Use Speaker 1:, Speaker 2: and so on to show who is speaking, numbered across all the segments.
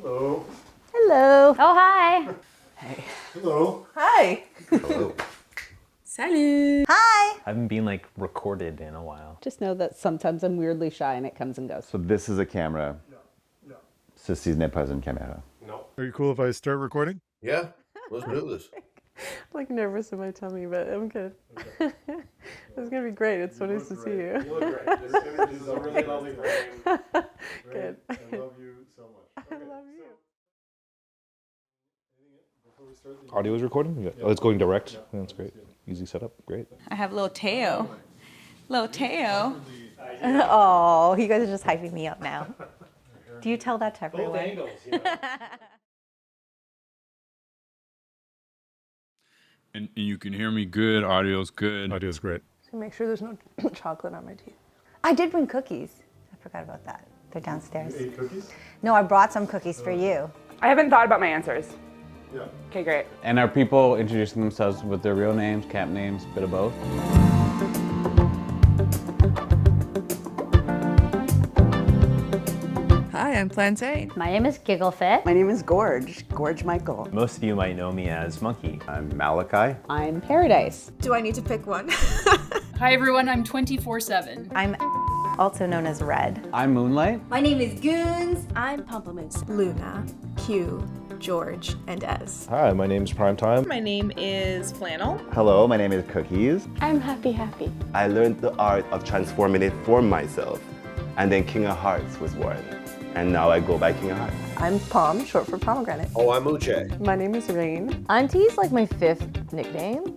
Speaker 1: Hello.
Speaker 2: Hello.
Speaker 3: Oh, hi.
Speaker 2: Hey.
Speaker 1: Hello.
Speaker 2: Hi.
Speaker 1: Hello.
Speaker 2: Salut.
Speaker 4: Hi.
Speaker 5: I haven't been like recorded in a while.
Speaker 2: Just know that sometimes I'm weirdly shy and it comes and goes.
Speaker 6: So this is a camera.
Speaker 1: Yeah.
Speaker 6: Ceci n'est pas une caméra.
Speaker 1: No.
Speaker 7: Are you cool if I start recording?
Speaker 1: Yeah. Let's do this.
Speaker 8: Like nervous in my tummy, but I'm good. It's gonna be great. It's so nice to see you.
Speaker 1: You look great. This is a really lovely frame.
Speaker 8: Good.
Speaker 1: I love you so much.
Speaker 8: I love you.
Speaker 7: Audio is recording? Yeah. Oh, it's going direct? Yeah, that's great. Easy setup. Great.
Speaker 4: I have little Teo. Little Teo.
Speaker 3: Oh, you guys are just hyping me up now. Do you tell that to everyone?
Speaker 1: Both angles, yeah.
Speaker 9: And you can hear me good, audio's good.
Speaker 7: Audio's great.
Speaker 8: So make sure there's no chocolate on my teeth.
Speaker 3: I did bring cookies. I forgot about that. They're downstairs.
Speaker 1: You ate cookies?
Speaker 3: No, I brought some cookies for you.
Speaker 8: I haven't thought about my answers.
Speaker 1: Yeah.
Speaker 8: Okay, great.
Speaker 10: And are people introducing themselves with their real names, camp names, bit of both?
Speaker 2: Hi, I'm Plantain.
Speaker 3: My name is Gigglefit.
Speaker 2: My name is Gorge. Gorge Michael.
Speaker 5: Most of you might know me as Monkey.
Speaker 6: I'm Malachi.
Speaker 2: I'm Paradise.
Speaker 4: Do I need to pick one?
Speaker 11: Hi everyone, I'm 24/7.
Speaker 3: I'm also known as Red.
Speaker 10: I'm Moonlight.
Speaker 4: My name is Goons.
Speaker 11: I'm Pamplemousse.
Speaker 8: Luna, Q, George, and Ez.
Speaker 7: Hi, my name's Primetime.
Speaker 2: My name is Flannel.
Speaker 6: Hello, my name is Cookies.
Speaker 11: I'm Happy.
Speaker 12: I learned the art of transforming it for myself. And then King of Hearts was born. And now I go by King of Hearts.
Speaker 8: I'm Pom, short for pomegranate.
Speaker 1: Oh, I'm Uche.
Speaker 8: My name is Rain.
Speaker 11: Auntie's like my 5th nickname,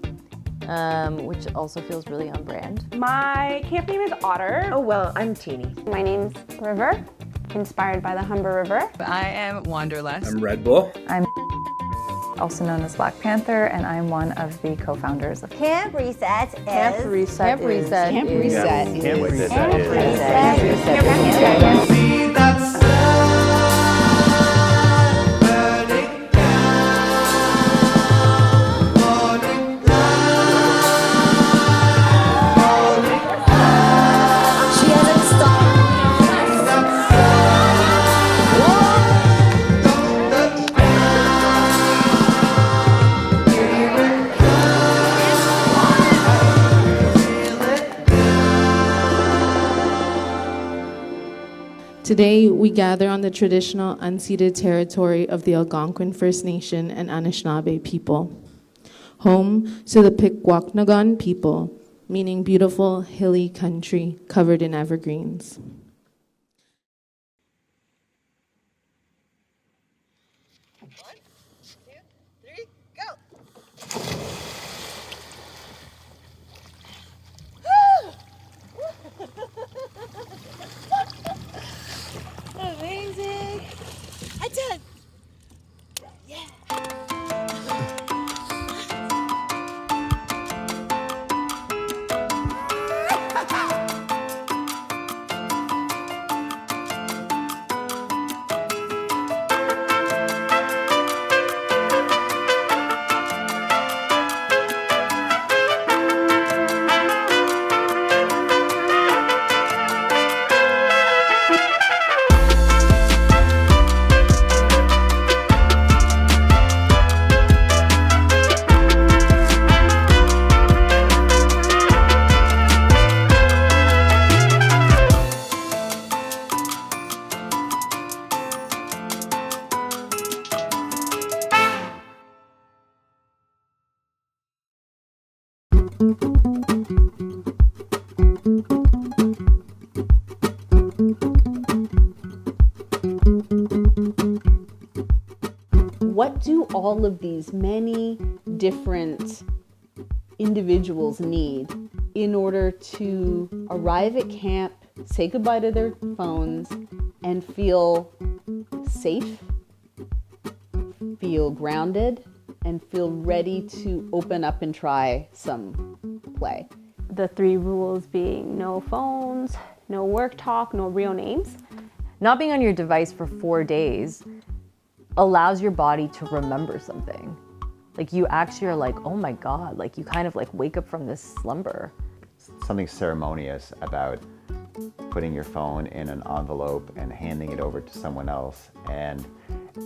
Speaker 11: which also feels really on brand.
Speaker 8: My camp name is Otter.
Speaker 3: Oh, well, I'm Teeny.
Speaker 11: My name's River, inspired by the Humber River.
Speaker 2: I am Wanderlust.
Speaker 5: I'm Red Bull.
Speaker 3: I'm also known as Black Panther, and I'm one of the co-founders of
Speaker 4: Camp Reset is...
Speaker 8: Camp Reset
Speaker 11: Camp Reset
Speaker 2: Camp
Speaker 11: is-
Speaker 2: Reset
Speaker 6: Camp
Speaker 2: is...
Speaker 6: Reset
Speaker 3: Camp
Speaker 6: is-
Speaker 3: Reset.
Speaker 4: She hasn't stopped.
Speaker 11: Today, we gather on the traditional unceded territory of the Algonquin First Nation and Anishinaabe people, home to the Pikwaknagan people, meaning beautiful, hilly country covered in evergreens.
Speaker 4: Amazing. I did.
Speaker 2: What do all of these many different individuals need in order to arrive at camp, say goodbye to their phones, and feel safe, feel grounded, and feel ready to open up and try some play?
Speaker 8: The 3 rules being no phones, no work talk, no real names.
Speaker 3: Not being on your device for 4 days allows your body to remember something. Like you actually are like, oh my God, like you kind of like wake up from this slumber.
Speaker 6: Something ceremonious about putting your phone in an envelope and handing it over to someone else. And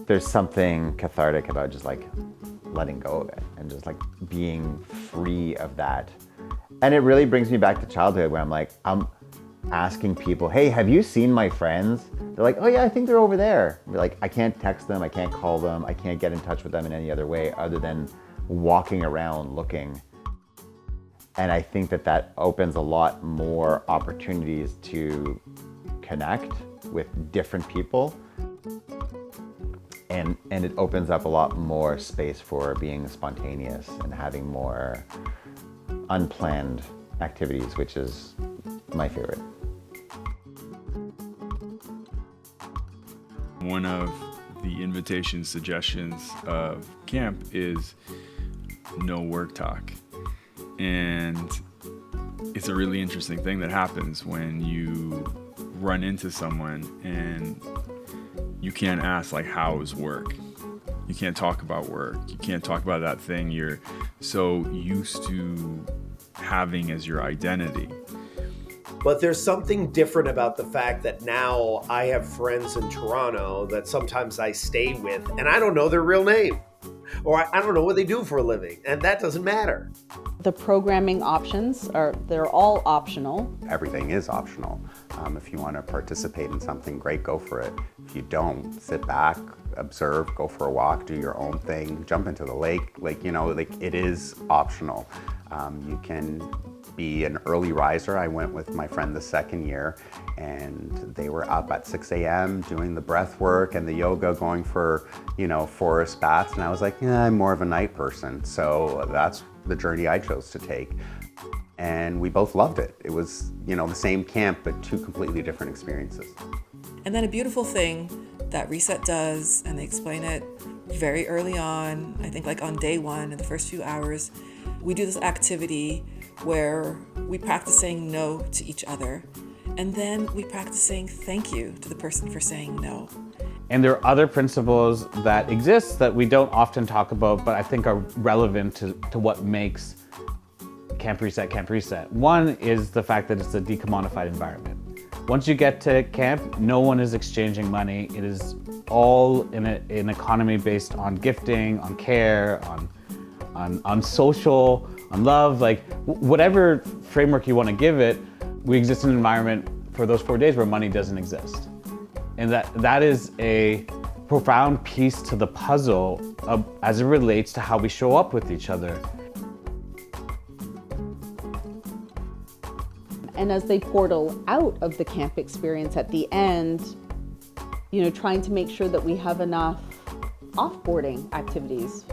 Speaker 6: there's something cathartic about just like letting go of it and just like being free of that. And it really brings me back to childhood where I'm asking people, hey, have you seen my friends? They're like, oh yeah, I think they're over there. We're like, I can't text them, I can't call them, I can't get in touch with them in any other way other than walking around looking. And I think that that opens a lot more opportunities to connect with different people. And it opens up a lot more space for being spontaneous and having more unplanned activities, which is my favorite.
Speaker 9: One of the invitation suggestions of camp is no work talk. And it's a really interesting thing that happens when you run into someone and you can't ask like, how's work? You can't talk about work. You can't talk about that thing you're so used to having as your identity.
Speaker 13: But there's something different about the fact that now I have friends in Toronto that sometimes I stay with and I don't know their real name. Or I don't know what they do for a living, and that doesn't matter.
Speaker 2: The programming options they're all optional.
Speaker 14: Everything is optional. If you want to participate in something, great, go for it. If you don't, sit back, observe, go for a walk, do your own thing, jump into the lake. It is optional. You can be an early riser. I went with my friend the second year, and they were up at 6 a.m. doing the breath work and the yoga, going for, forest baths. And I was like, yeah, I'm more of a night person. So that's the journey I chose to take. And we both loved it. It was, the same camp, but two completely different experiences.
Speaker 15: And then a beautiful thing that Reset does, and they explain it very early on, I think like on day one, in the first few hours, we do this activity where we practice saying no to each other, and then we practice saying thank you to the person for saying no.
Speaker 10: And there are other principles that exist that we don't often talk about, but I think are relevant to what makes Camp Reset Camp Reset. One is the fact that it's a decommodified environment. Once you get to camp, no one is exchanging money. It is all in an economy based on gifting, on care, on social, on love, like whatever framework you want to give it. We exist in an environment for those 4 days where money doesn't exist. And that is a profound piece to the puzzle as it relates to how we show up with each other.
Speaker 2: And as they portal out of the camp experience at the end, trying to make sure that we have enough offboarding activities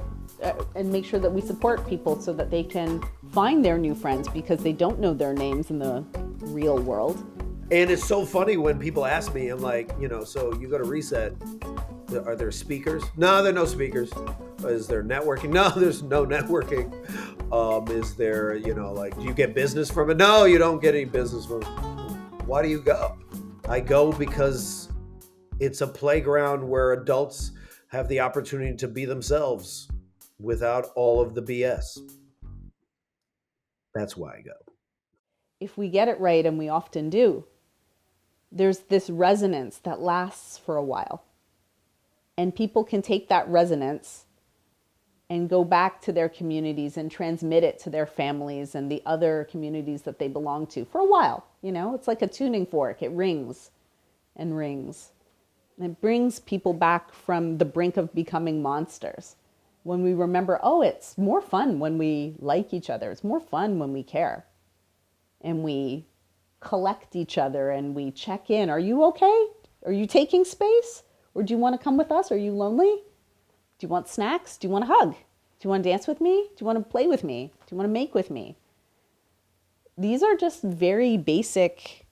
Speaker 2: and make sure that we support people so that they can find their new friends because they don't know their names in the real world.
Speaker 13: And it's so funny when people ask me, I'm like, so you go to Reset, are there speakers? No, there are no speakers. Is there networking? No, there's no networking. Is there, do you get business from it? No, you don't get any business from it. Why do you go? I go because it's a playground where adults have the opportunity to be themselves without all of the BS. That's why I go.
Speaker 2: If we get it right, and we often do, there's this resonance that lasts for a while. And people can take that resonance and go back to their communities and transmit it to their families and the other communities that they belong to for a while. It's like a tuning fork. It rings and rings. And it brings people back from the brink of becoming monsters. When we remember, it's more fun when we like each other. It's more fun when we care. And we collect each other and we check in. Are you okay? Are you taking space? Or do you want to come with us? Are you lonely? Do you want snacks? Do you want a hug? Do you want to dance with me? Do you want to play with me? Do you want to make with me? These are just very basic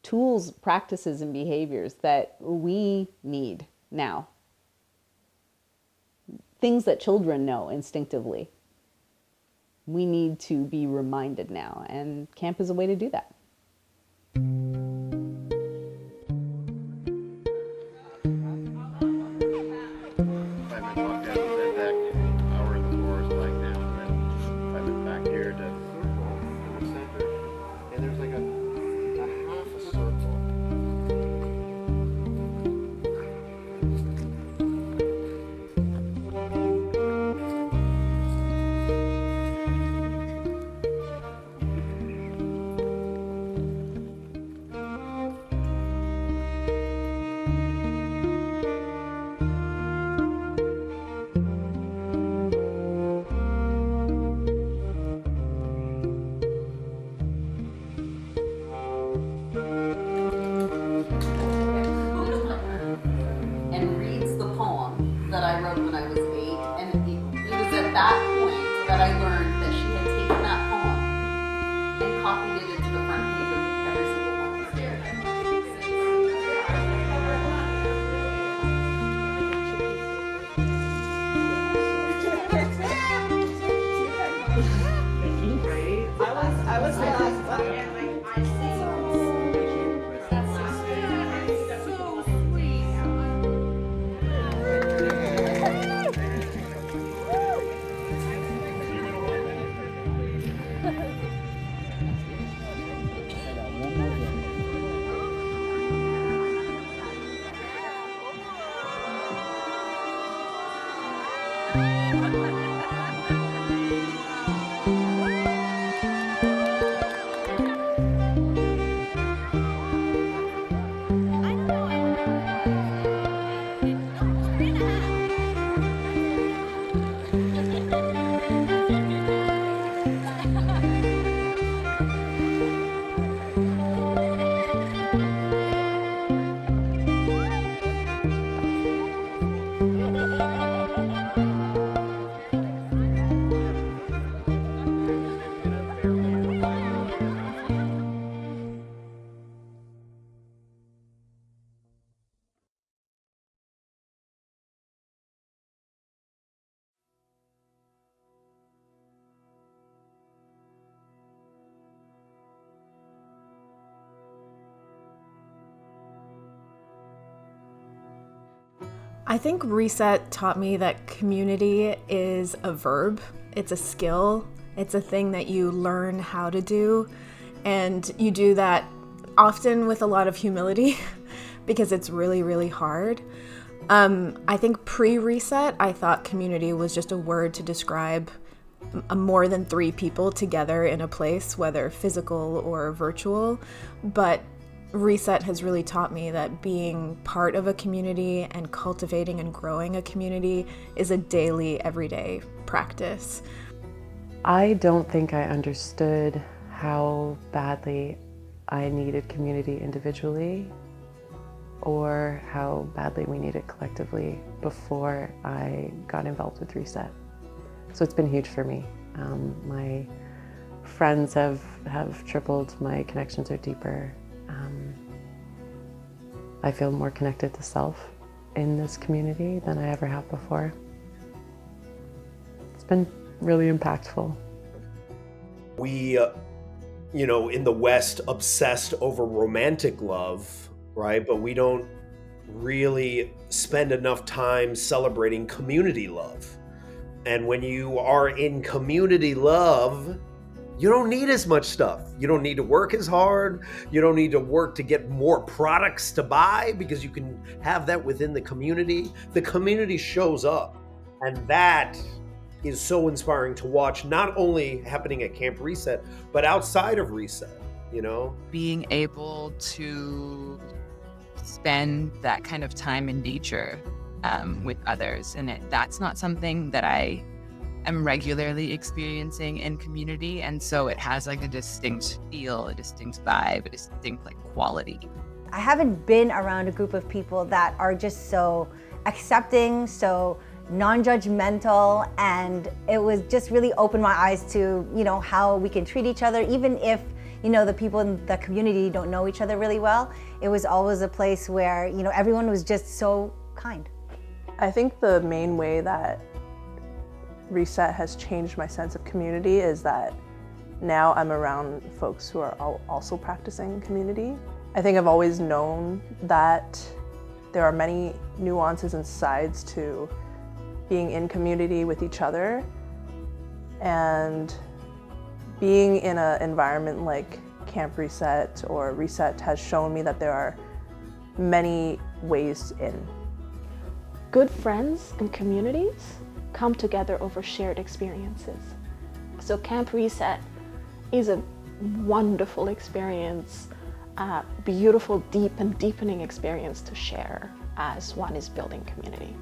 Speaker 2: tools, practices, and behaviors that we need now. Things that children know instinctively. We need to be reminded now, and camp is a way to do that.
Speaker 16: I think Reset taught me that community is a verb, it's a skill, it's a thing that you learn how to do, and you do that often with a lot of humility because it's really, really hard. I think pre-Reset, I thought community was just a word to describe more than 3 people together in a place, whether physical or virtual, but Reset has really taught me that being part of a community and cultivating and growing a community is a daily, everyday practice.
Speaker 8: I don't think I understood how badly I needed community individually or how badly we need it collectively before I got involved with Reset. So it's been huge for me. My friends have tripled, my connections are deeper. I feel more connected to self in this community than I ever have before. It's been really impactful.
Speaker 13: We, in the West, obsessed over romantic love, right? But we don't really spend enough time celebrating community love. And when you are in community love, you don't need as much stuff. You don't need to work as hard. You don't need to work to get more products to buy because you can have that within the community. The community shows up, and that is so inspiring to watch, not only happening at Camp Reset, but outside of Reset,
Speaker 17: Being able to spend that kind of time in nature with others. And that's not something that I am regularly experiencing in community. And so it has like a distinct feel, a distinct vibe, a distinct quality.
Speaker 4: I haven't been around a group of people that are just so accepting, so non-judgmental, and it was just really opened my eyes to, how we can treat each other, even if, the people in the community don't know each other really well. It was always a place where, everyone was just so kind.
Speaker 8: I think the main way that Reset has changed my sense of community is that now I'm around folks who are also practicing community. I think I've always known that there are many nuances and sides to being in community with each other, and being in an environment like Camp Reset or Reset has shown me that there are many ways in.
Speaker 18: Good friends and communities come together over shared experiences. So Camp Reset is a wonderful experience, a beautiful, deep and deepening experience to share as one is building community.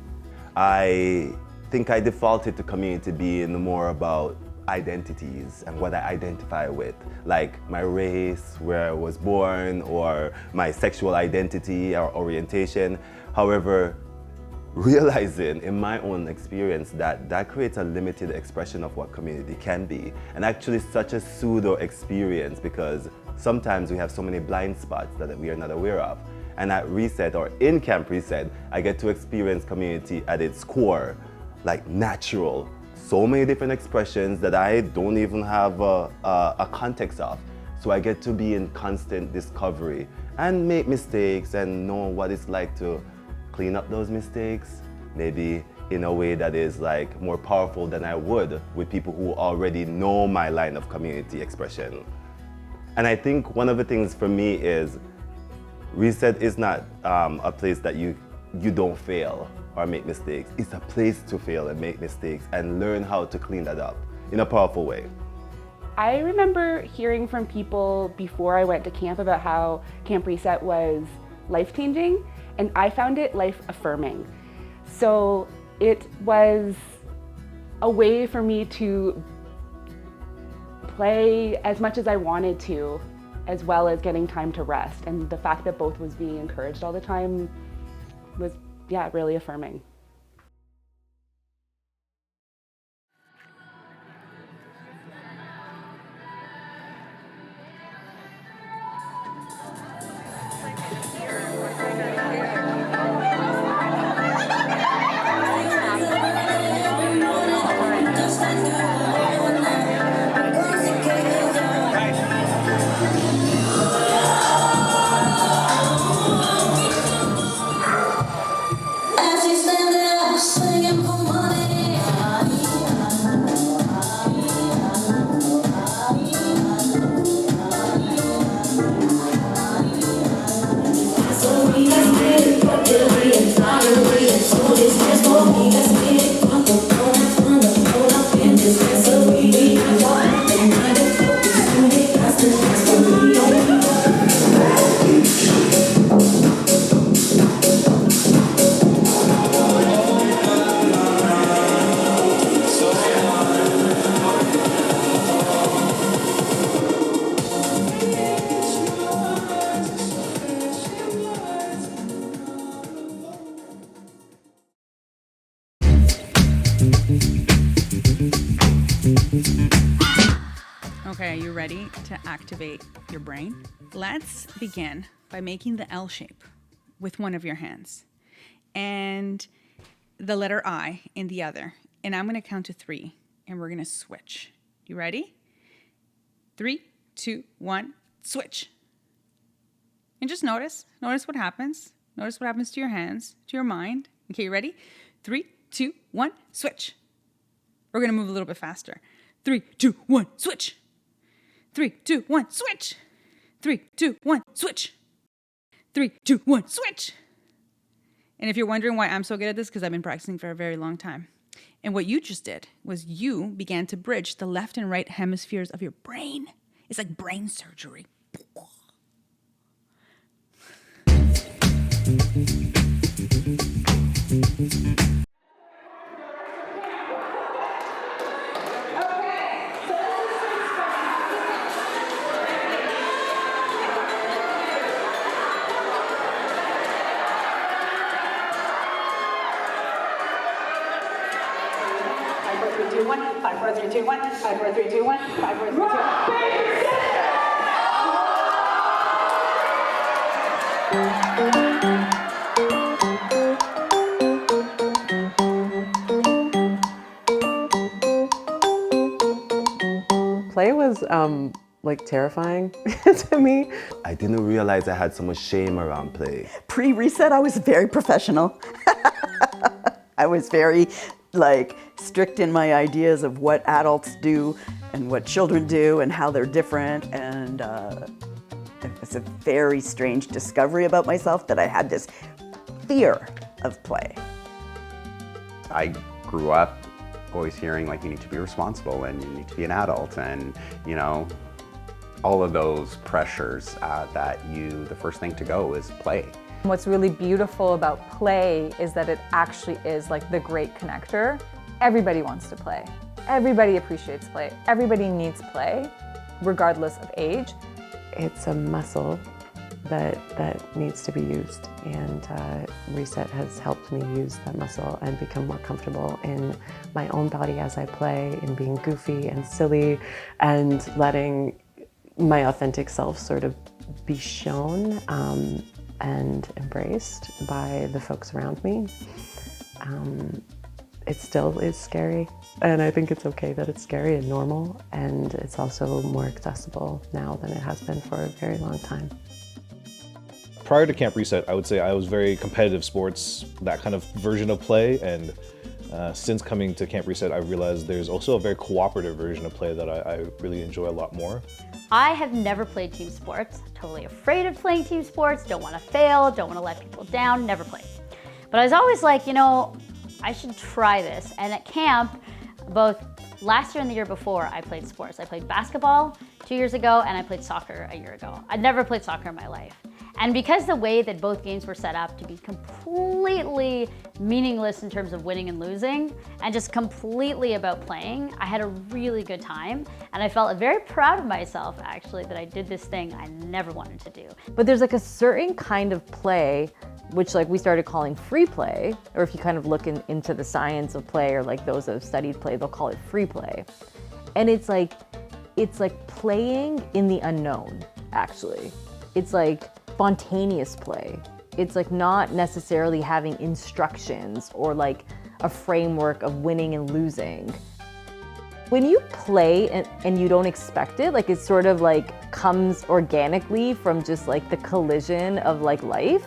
Speaker 12: I think I defaulted to community being more about identities and what I identify with, like my race, where I was born, or my sexual identity or orientation. However, realizing in my own experience that creates a limited expression of what community can be, and actually such a pseudo experience because sometimes we have so many blind spots that we are not aware of. And at Reset or in Camp Reset, I get to experience community at its core, like natural. So many different expressions that I don't even have a context of. So I get to be in constant discovery and make mistakes and know what it's like to clean up those mistakes, maybe in a way that is like more powerful than I would with people who already know my line of community expression. And I think one of the things for me is Reset is not a place that you don't fail or make mistakes. It's a place to fail and make mistakes and learn how to clean that up in a powerful way.
Speaker 19: I remember hearing from people before I went to camp about how Camp Reset was life-changing, and I found it life-affirming. So it was a way for me to play as much as I wanted to, as well as getting time to rest. And the fact that both was being encouraged all the time was, really affirming.
Speaker 20: As you stand you're ready to activate your brain, let's begin by making the L shape with one of your hands and the letter I in the other. And I'm going to count to 3 and we're going to switch. You ready? 3, 2, 1, switch. And just notice what happens. Notice what happens to your hands, to your mind. Okay, you ready? 3, 2, 1, switch. We're going to move a little bit faster. 3, 2, 1, switch. 3, 2, 1, switch. 3, 2, 1, switch. 3, 2, 1, switch. And if you're wondering why I'm so good at this, because I've been practicing for a very long time. And what you just did was you began to bridge the left and right hemispheres of your brain. It's like brain surgery.
Speaker 21: Play was like terrifying to me.
Speaker 12: I didn't realize I had so much shame around play.
Speaker 22: Pre-reset, I was very professional. I was very strict in my ideas of what adults do and what children do and how they're different. And it was a very strange discovery about myself that I had this fear of play.
Speaker 14: I grew up always hearing you need to be responsible and you need to be an adult and all of those pressures that the first thing to go is play.
Speaker 3: What's really beautiful about play is that it actually is the great connector. Everybody wants to play. Everybody appreciates play. Everybody needs play, regardless of age.
Speaker 21: It's a muscle that needs to be used, and Reset has helped me use that muscle and become more comfortable in my own body as I play, in being goofy and silly and letting my authentic self sort of be shown and embraced by the folks around me. It still is scary, and I think it's okay that it's scary and normal, and it's also more accessible now than it has been for a very long time.
Speaker 7: Prior to Camp Reset, I would say I was very competitive sports, that kind of version of play, and since coming to Camp Reset, I realized there's also a very cooperative version of play that I really enjoy a lot more.
Speaker 23: I have never played team sports, totally afraid of playing team sports, don't want to fail, don't want to let people down, never played. But I was always like, I should try this. And at camp, both last year and the year before, I played sports. I played basketball 2 years ago, and I played soccer a year ago. I'd never played soccer in my life. And because the way that both games were set up to be completely meaningless in terms of winning and losing, and just completely about playing, I had a really good time. And I felt very proud of myself, actually, that I did this thing I never wanted to do.
Speaker 3: But there's a certain kind of play, which we started calling free play, or if you kind of look into the science of play, or those that have studied play, they'll call it free play. And it's like playing in the unknown, actually. It's spontaneous play. It's not necessarily having instructions or a framework of winning and losing. When you play and you don't expect it, it sort of comes organically from just the collision of life.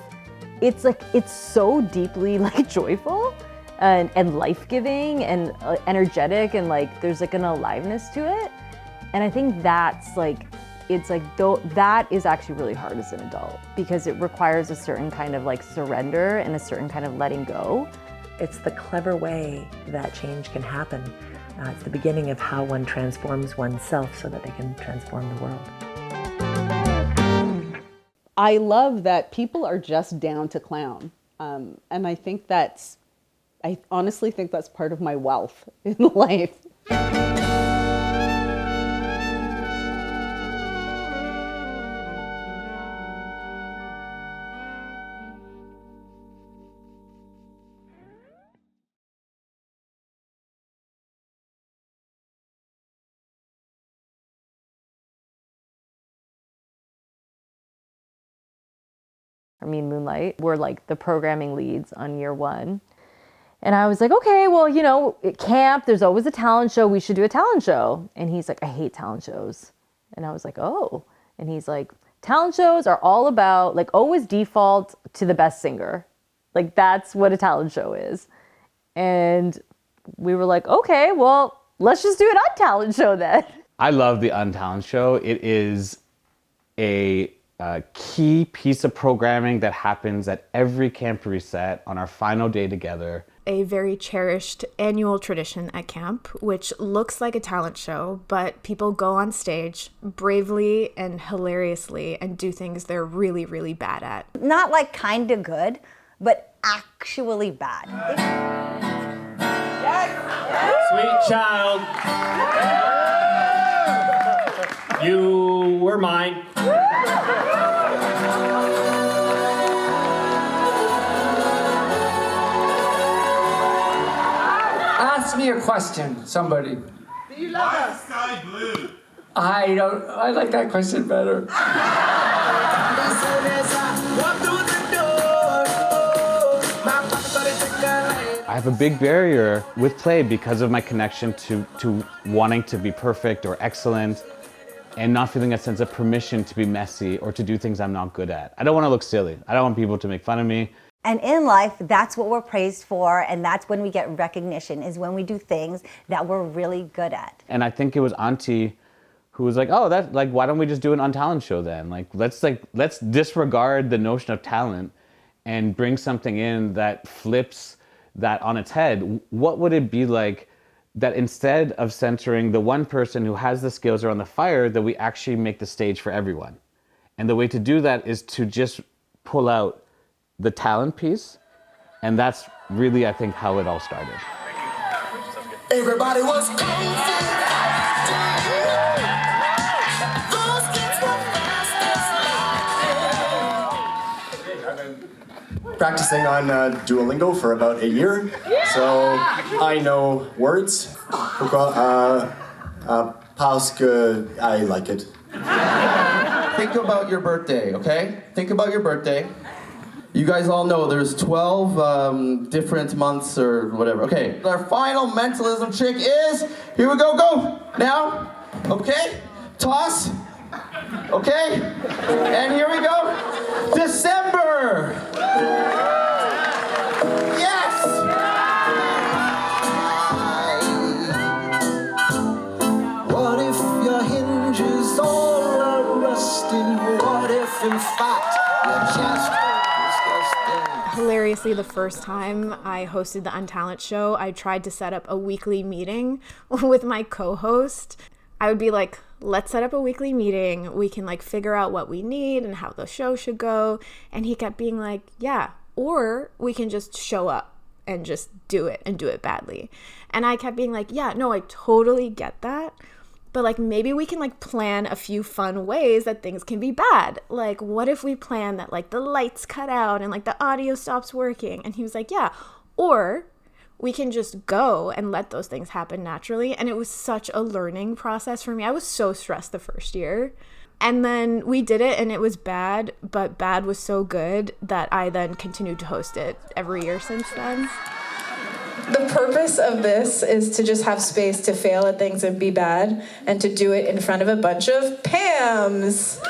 Speaker 3: It's so deeply that and life-giving and energetic, and there's an aliveness to it. And I think that's that is actually really hard as an adult, because it requires a certain kind of surrender and a certain kind of letting go.
Speaker 24: It's the clever way that change can happen. It's the beginning of how one transforms oneself so that they can transform the world.
Speaker 2: I love that people are just down to clown. And I honestly think that's part of my wealth in life.
Speaker 3: Moonlight, were like the programming leads on year one. And I was like, okay, well, you know, at camp, there's always a talent show. We should do a talent show. And he's like, I hate talent shows. And I was like, oh. And he's like, talent shows are all about, like, always default to the best singer. Like, that's what a talent show is. And we were like, okay, well, let's just do an untalent show then.
Speaker 10: I love the Untalent Show. It is a key piece of programming that happens at every Camp Reset on our final day together.
Speaker 16: A very cherished annual tradition at camp, which looks like a talent show, but people go on stage bravely and hilariously and do things they're really, really bad at.
Speaker 4: Not like kind of good, but actually bad.
Speaker 1: Sweet child. You were mine.
Speaker 5: Ask me a question, somebody.
Speaker 6: Do you love us? Sky blue.
Speaker 5: I like that question better.
Speaker 10: I have a big barrier with play because of my connection to wanting to be perfect or excellent and not feeling a sense of permission to be messy or to do things I'm not good at. I don't want to look silly. I don't want people to make fun of me.
Speaker 4: And in life, that's what we're praised for, and that's when we get recognition, is when we do things that we're really good at.
Speaker 10: And I think it was Auntie who was like, oh, that's like, why don't we just do an untalent show then? Let's disregard the notion of talent and bring something in that flips that on its head. What would it be like that instead of centering the one person who has the skills around the fire, that we actually make the stage for everyone? And the way to do that is to just pull out the talent piece. And that's really, I think, how it all started.
Speaker 6: Everybody was
Speaker 1: Practicing on Duolingo for about a year, so I know words. Parce que I like it.
Speaker 11: Think about your birthday, okay? Think about your birthday. You guys all know there's 12 different months or whatever. Okay, our final mentalism trick is, here we go, now, okay? Toss, okay? And here we go, December! Yes!
Speaker 6: What if your hinges all are rusting? What if, in fact, you're just
Speaker 16: Hilariously, the first time I hosted the Untalent Show, I tried to set up a weekly meeting with my co-host. I would be like, let's set up a weekly meeting. We can like figure out what we need and how the show should go. And he kept being like, yeah, or we can just show up and just do it and do it badly. And I kept being like, yeah, no, I totally get that. But like maybe we can like plan a few fun ways that things can be bad. Like what if we plan that like the lights cut out and like the audio stops working? And he was like, yeah, or we can just go and let those things happen naturally. And it was such a learning process for me. I was so stressed the first year. And then we did it and it was bad, but bad was so good that I then continued to host it every year since then.
Speaker 25: The purpose of this is to just have space to fail at things and be bad, and to do it in front of a bunch of Pams.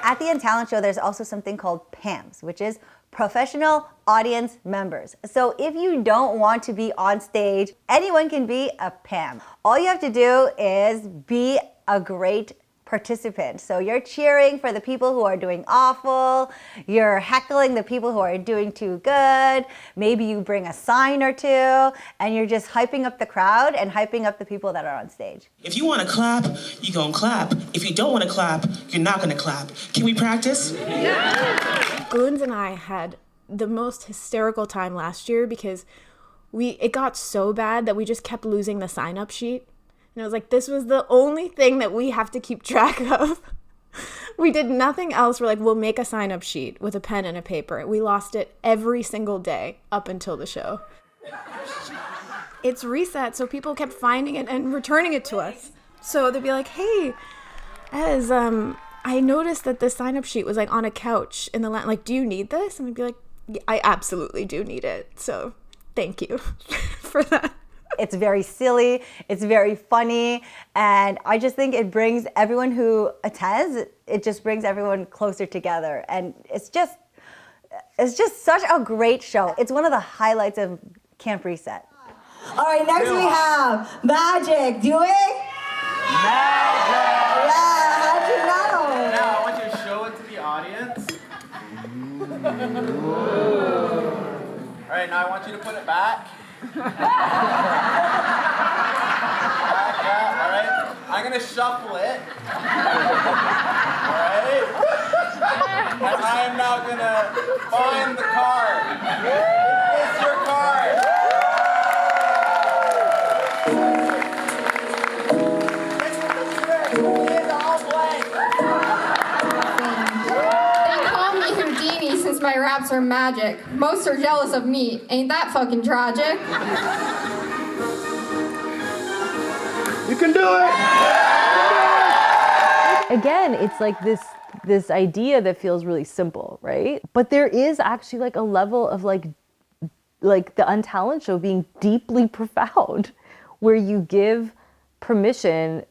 Speaker 4: At the Untalent Show, there's also something called PAMs, which is professional audience members. So if you don't want to be on stage, anyone can be a PAM. All you have to do is be a great participant. So you're cheering for the people who are doing awful, you're heckling the people who are doing too good, maybe you bring a sign or two, and you're just hyping up the crowd and hyping up the people that are on stage.
Speaker 26: If you want to clap, you're going to clap. If you don't want to clap, you're not going to clap. Can we practice?
Speaker 16: Yeah. Goons and I had the most hysterical time last year because it got so bad that we just kept losing the sign-up sheet. And I was like, this was the only thing that we have to keep track of. We did nothing else. We're like, we'll make a sign-up sheet with a pen and a paper. We lost it every single day up until the show. It's Reset, so people kept finding it and returning it to us. So they'd be like, hey, Ez, I noticed that the sign-up sheet was like on a couch in the like, do you need this? And I'd be like, yeah, I absolutely do need it. So thank you for that.
Speaker 4: It's very silly, it's very funny, and I just think it brings everyone who attends, it just brings everyone closer together. And it's just such a great show. It's one of the highlights of Camp Reset.
Speaker 8: All right, next we have Magic doing Magic. Yeah, how'd you know?
Speaker 9: Now I want you to show it to the audience. All right, now I want you to put it back. All right, I'm gonna shuffle it. All right, and I am now gonna find the card. It's your card. It's all blank.
Speaker 13: They call me Houdini since my raps are magic. Most are jealous of me. Ain't that fucking tragic?
Speaker 9: You can do it!
Speaker 3: Again, it's like this idea that feels really simple, right? But there is actually like a level of like the Untalent Show being deeply profound, where you give permission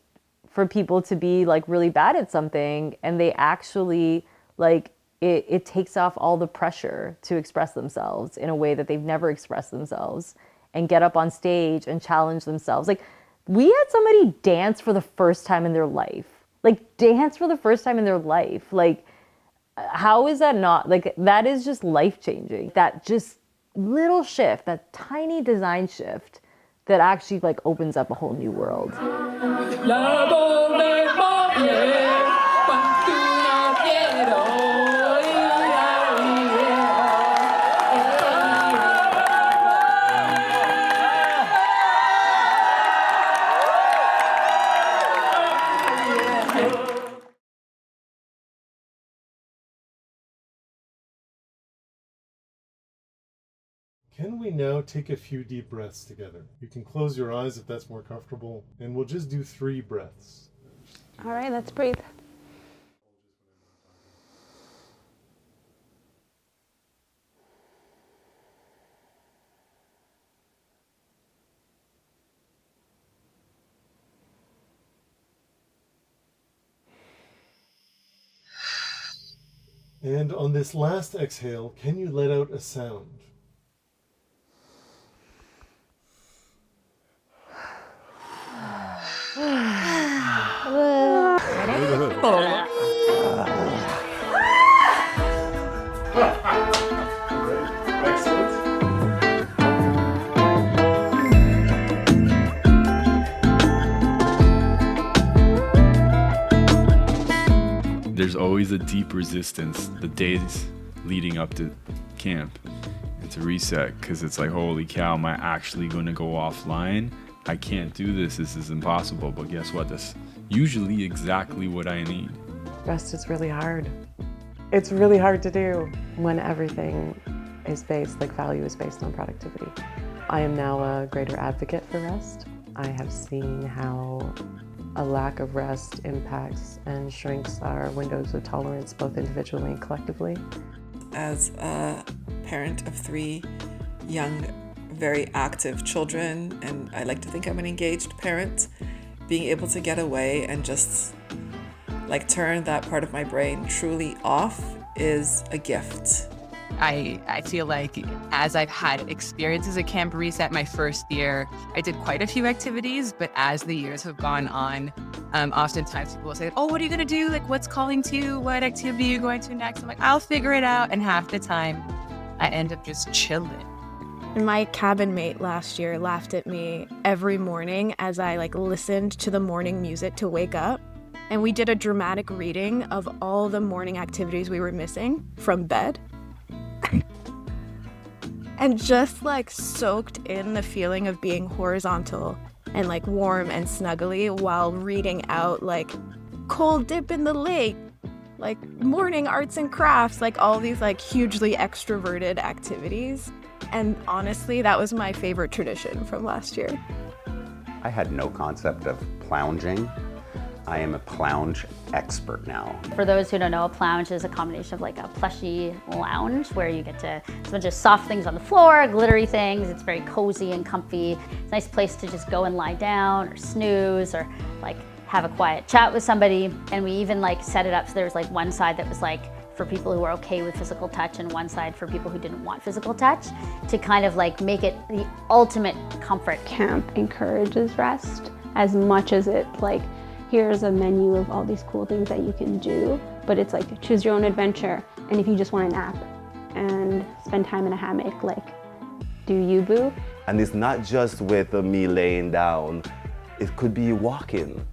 Speaker 3: for people to be like really bad at something, and they actually like it takes off all the pressure to express themselves in a way that they've never expressed themselves, and get up on stage and challenge themselves. Like, we had somebody dance for the first time in their life. Like, how is that not, like, that is just life-changing. That just little shift, that tiny design shift that actually like opens up a whole new world.
Speaker 15: Can we now take a few deep breaths together? You can close your eyes if that's more comfortable, and we'll just do 3 breaths.
Speaker 19: All right, let's breathe.
Speaker 15: And on this last exhale, can you let out a sound?
Speaker 17: There's always a deep resistance the days leading up to camp and to reset, because it's like, holy cow, am I actually going to go offline? I can't do this. This is impossible. But guess what? That's usually exactly what I need.
Speaker 21: Rest is really hard. It's really hard to do when everything is based, like value is based on productivity. I am now a greater advocate for rest. I have seen how a lack of rest impacts and shrinks our windows of tolerance, both individually and collectively.
Speaker 18: As a parent of 3 young, very active children, and I like to think I'm an engaged parent, being able to get away and just like turn that part of my brain truly off is a gift.
Speaker 27: I feel like as I've had experiences at Camp Reset my first year, I did quite a few activities, but as the years have gone on, oftentimes people will say, oh, what are you going to do? Like, what's calling to you? What activity are you going to next? I'm like, I'll figure it out. And half the time, I end up just chilling.
Speaker 16: And my cabin mate last year laughed at me every morning as I like listened to the morning music to wake up. And we did a dramatic reading of all the morning activities we were missing from bed. And just like soaked in the feeling of being horizontal and like warm and snuggly while reading out like cold dip in the lake, like morning arts and crafts, like all these like hugely extroverted activities. And honestly, that was my favorite tradition from last year.
Speaker 14: I had no concept of lounging. I am a plounge expert now.
Speaker 2: For those who don't know, a plounge is a combination of like a plushy lounge where you get to, it's a bunch of soft things on the floor, glittery things. It's very cozy and comfy. It's a nice place to just go and lie down or snooze or like have a quiet chat with somebody. And we even like set it up so there was like one side that was like for people who were okay with physical touch and one side for people who didn't want physical touch, to kind of like make it the ultimate comfort.
Speaker 7: Camp encourages rest as much as it like, here's a menu of all these cool things that you can do, but it's like choose your own adventure. And if you just want a nap and spend time in a hammock, like do you, boo?
Speaker 12: And it's not just with me laying down, it could be walking,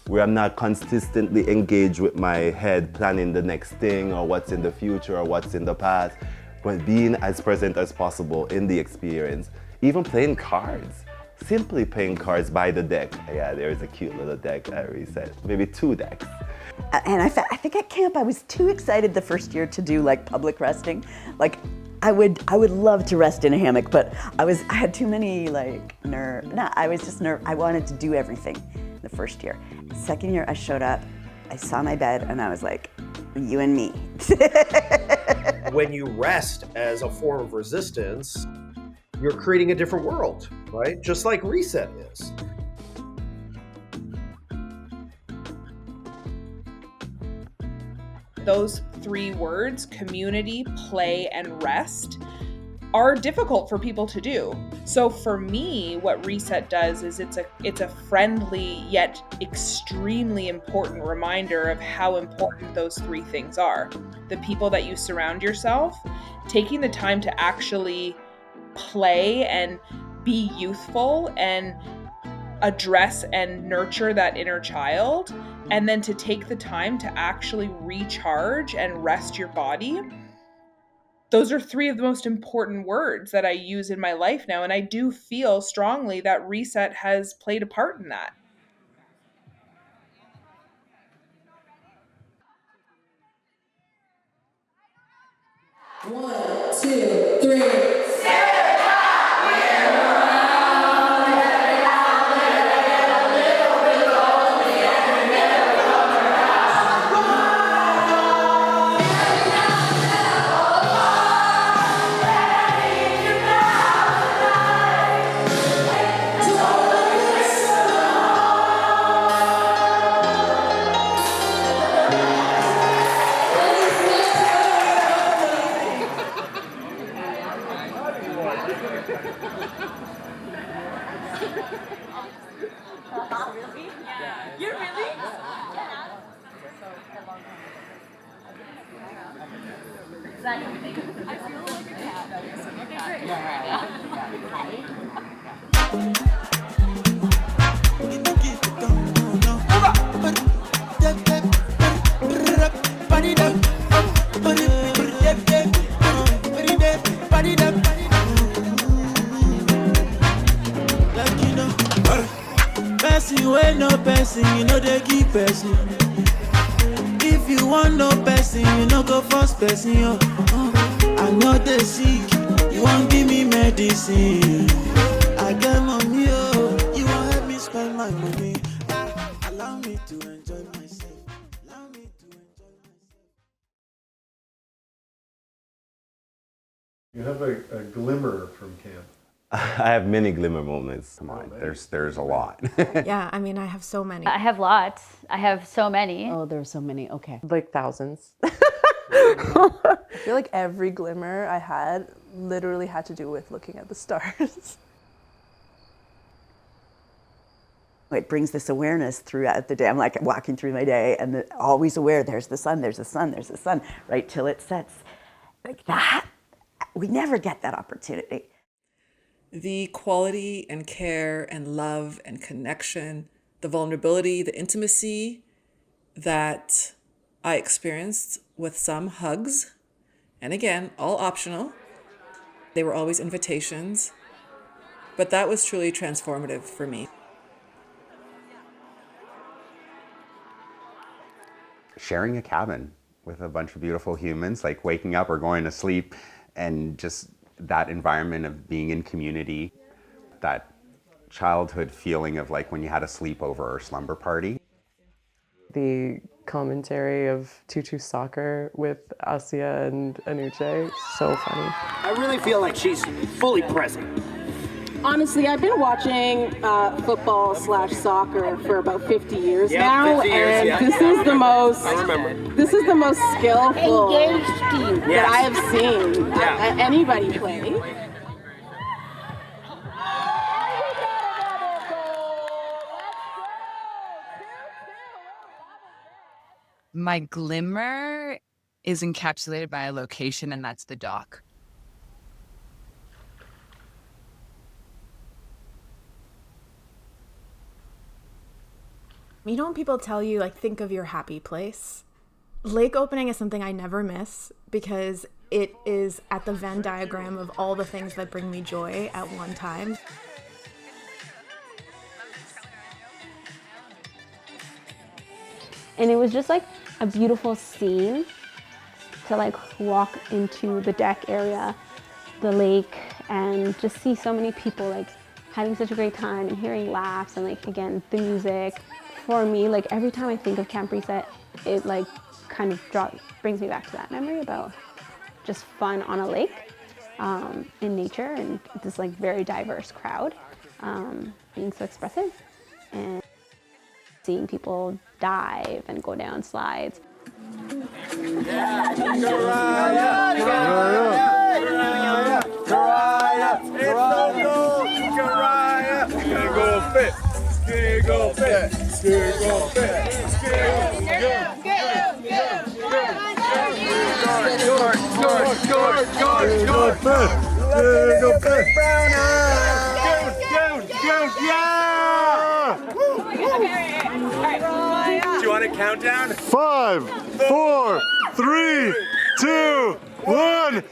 Speaker 12: where I'm not consistently engaged with my head planning the next thing or what's in the future or what's in the past, but being as present as possible in the experience. Even playing cards, simply playing cards by the deck. Yeah, there's a cute little deck at Reset, maybe 2 decks.
Speaker 20: And I think at camp I was too excited the first year to do like public resting. Like I would love to rest in a hammock, but I had too many like I wanted to do everything the first year. The second year I showed up, I saw my bed and I was like, you and me.
Speaker 22: When you rest as a form of resistance, you're creating a different world, right? Just like Reset is.
Speaker 23: Those 3 words, community, play, and rest, are difficult for people to do. So for me, what Reset does is it's a friendly yet extremely important reminder of how important those 3 things are. The people that you surround yourself, taking the time to actually play and be youthful and address and nurture that inner child, and then to take the time to actually recharge and rest your body. Those are 3 of the most important words that I use in my life now, and I do feel strongly that Reset has played a part in that.
Speaker 6: One, two, three. Person wey no person, you know they give person. If you want no person, you no go force person. I know they sick, you won't give me medicine. I get money, you won't help me spend my money. Allow me to enjoy myself.
Speaker 15: You have a glimmer from camp.
Speaker 12: I have many glimmer moments.
Speaker 14: Come on, there's a lot.
Speaker 16: Yeah, I mean, I have so many.
Speaker 2: I have lots. I have so many.
Speaker 21: Oh, there are so many. Okay. Like thousands.
Speaker 24: I feel like every glimmer I had literally had to do with looking at the stars.
Speaker 20: It brings this awareness throughout the day. I'm like walking through my day and always aware, there's the sun, there's the sun, there's the sun, right till it sets. Like that, we never get that opportunity.
Speaker 18: The quality and care and love and connection, the vulnerability, the intimacy that I experienced with some hugs, and again, all optional. They were always invitations, but that was truly transformative for me.
Speaker 14: Sharing a cabin with a bunch of beautiful humans, like waking up or going to sleep, and just that environment of being in community, that childhood feeling of like when you had a sleepover or slumber party.
Speaker 21: The commentary of tutu soccer with Asia and Anuche, so funny.
Speaker 1: I really feel like she's fully present.
Speaker 4: Honestly, I've been watching football/soccer for about 50 years
Speaker 1: Yeah,
Speaker 4: now,
Speaker 1: 50 years,
Speaker 4: and
Speaker 1: yeah.
Speaker 4: this is the most.
Speaker 1: I remember.
Speaker 4: This is the most skillful
Speaker 1: Engaged team.
Speaker 4: that
Speaker 1: Yes.
Speaker 4: I have seen anybody play.
Speaker 27: My glimmer is encapsulated by a location, and that's the dock.
Speaker 16: You know when people tell you, like, think of your happy place? Lake opening is something I never miss because it is at the Venn diagram of all the things that bring me joy at one time.
Speaker 7: And it was just like a beautiful scene to like walk into the deck area, the lake, and just see so many people like having such a great time and hearing laughs and like, again, the music. For me, like every time I think of Camp Reset, it like kind of brings me back to that memory about just fun on a lake in nature and this like very diverse crowd being so expressive and seeing people dive and go down slides.
Speaker 5: Do you want a countdown?
Speaker 15: 5, 4, 3, 2, 1.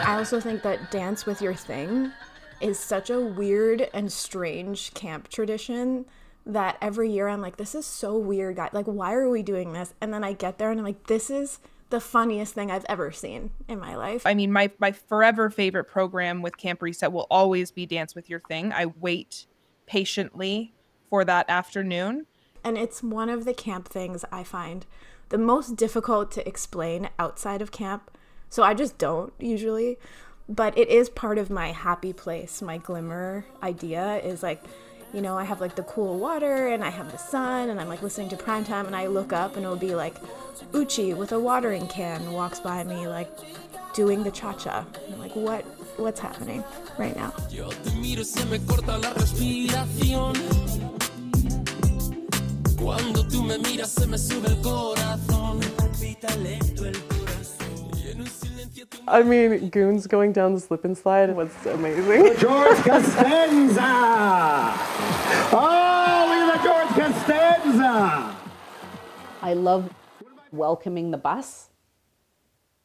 Speaker 16: I also think that Dance With Your Thing is such a weird and strange camp tradition that every year I'm like, this is so weird, guys. Like, why are we doing this? And then I get there and I'm like, this is the funniest thing I've ever seen in my life.
Speaker 23: I mean, my forever favorite program with Camp Reset will always be Dance With Your Thing. I wait patiently for that afternoon.
Speaker 16: And it's one of the camp things I find the most difficult to explain outside of camp. So I just don't usually, but it is part of my happy place. My glimmer idea is like, you know, I have like the cool water and I have the sun and I'm like listening to Primetime and I look up and it'll be like Uchi with a watering can walks by me like doing the cha-cha. And I'm like, what's happening right now?
Speaker 6: Yo te miro, se me corta la respiración. Cuando tú me miras, se me sube el corazón. Me palpita lento el corazón. Y en un silencio tú...
Speaker 21: I mean, Goons going down the slip and slide was amazing.
Speaker 1: George Costanza! Oh, look at that George Costanza!
Speaker 10: I love welcoming the bus,